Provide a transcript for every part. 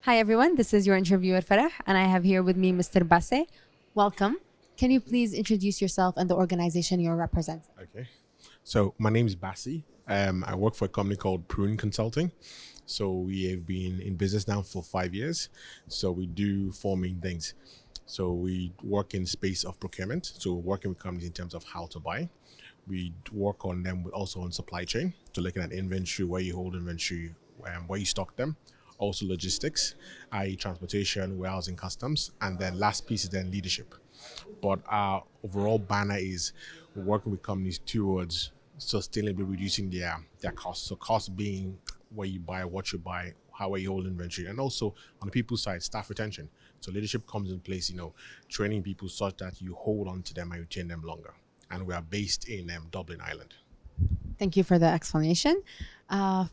Hi everyone, this is your interviewer Farah and I have here with me Mr. Bassey. Welcome. Can you please introduce yourself and the organization you're representing? Okay. So my name is Bassey. I work for a company called Pruune Consulting. So we have been in business now for 5 years. So we do four main things. So we work in space of procurement. So we're working with companies in terms of how to buy. We work on them also on supply chain. So looking at inventory, where you hold inventory, where you stock them. Also logistics, i.e. transportation, warehousing, customs. And then last piece is then leadership. But our overall banner is working with companies towards sustainably reducing their costs. So cost being where you buy, what you buy, how you hold inventory, and also on the people side, staff retention. So leadership comes in place, training people such that you hold on to them and retain them longer. And we are based in Dublin, Ireland. Thank you for the explanation.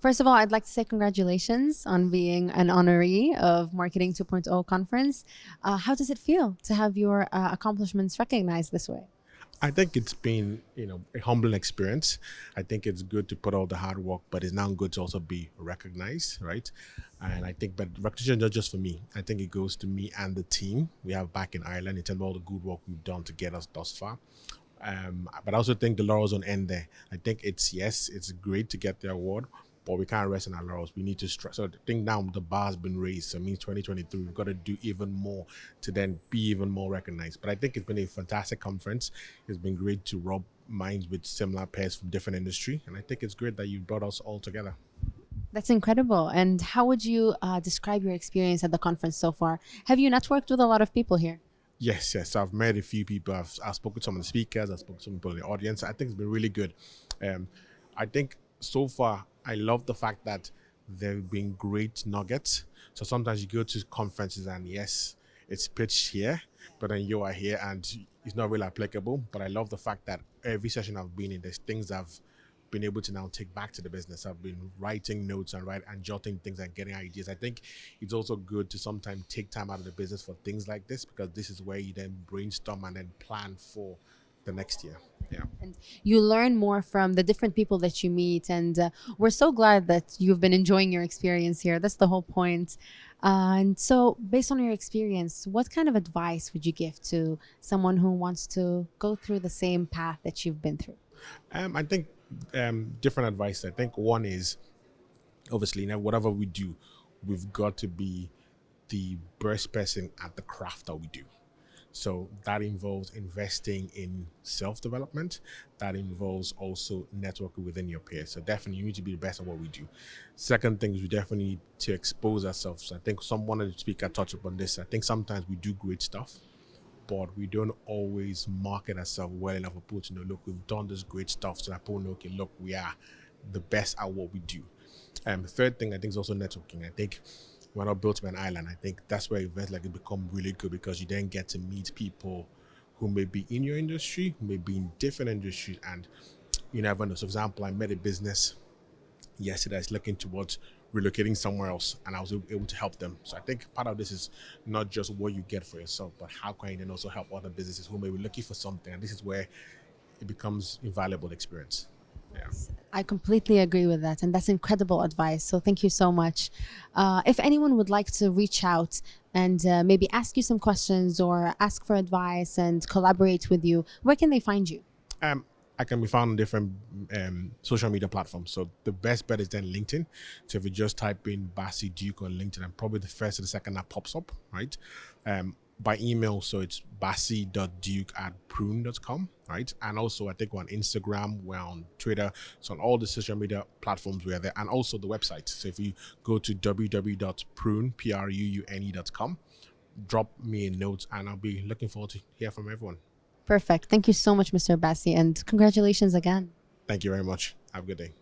First of all, I'd like to say congratulations on being an honoree of Marketing 2.0 conference. How does it feel to have your accomplishments recognized this way? I think it's been, a humbling experience. I think it's good to put all the hard work, but it's now good to also be recognized, right? And I think, but recognition not just for me. I think it goes to me and the team we have back in Ireland in terms of all the good work we've done to get us thus far. But I also think the laurels don't end there. I think it's great to get the award, but we can't rest on our laurels. We need to stress. So I think now the bar's been raised. So it means 2023, we've got to do even more to then be even more recognized. But I think it's been a fantastic conference. It's been great to rub minds with similar pairs from different industry. And I think it's great that you've brought us all together. That's incredible. And how would you describe your experience at the conference so far? Have you networked with a lot of people here? Yes. I've met a few people. I've spoken to some of the speakers. I've spoken to some people in the audience. I think it's been really good. I think so far, I love the fact that there have been great nuggets. So sometimes you go to conferences and yes, it's pitched here, but then you are here and it's not really applicable. But I love the fact that every session I've been in, there's things I've been able to now take back to the business. I've been writing notes and jotting things and getting ideas. I think it's also good to sometimes take time out of the business for things like this, because this is where you then brainstorm and then plan for the next year. Yeah. And you learn more from the different people that you meet. And we're so glad that you've been enjoying your experience here. That's the whole point. And so based on your experience, what kind of advice would you give to someone who wants to go through the same path that you've been through? I think different advice. I think one is obviously whatever we do, we've got to be the best person at the craft that we do. So that involves investing in self-development. That involves also networking within your peers. So definitely you need to be the best at what we do. Second thing is we definitely need to expose ourselves. I think one of the speakers touched upon this. I think sometimes we do great stuff, but we don't always market ourselves well enough for people to know, look, we've done this great stuff so that people know, okay, look, we are the best at what we do. Third thing I think is also networking. I think we're not built on an island. I think that's where events like it become really good, because you then get to meet people who may be in your industry, who may be in different industries, and you never know. So for example, I met a business yesterday that's looking towards relocating somewhere else, and I was able to help them. So I think part of this is not just what you get for yourself, but how can you then also help other businesses who may be looking for something, and this is where it becomes invaluable experience. Yeah. I completely agree with that. And that's incredible advice. So thank you so much. If anyone would like to reach out and maybe ask you some questions or ask for advice and collaborate with you, where can they find you? I can be found on different social media platforms. So the best bet is then LinkedIn. So if you just type in Bassey Duke on LinkedIn, I'm probably the first or the second that pops up, right? By email, so it's bassey.duke@pruune.com, right? And also I think we're on Instagram, we're on Twitter, so on all the social media platforms we're there, and also the website. So if you go to www.pruune.com, drop me a note and I'll be looking forward to hear from everyone. Perfect. Thank you so much, Mr. Bassey, and congratulations again. Thank you very much. Have a good day.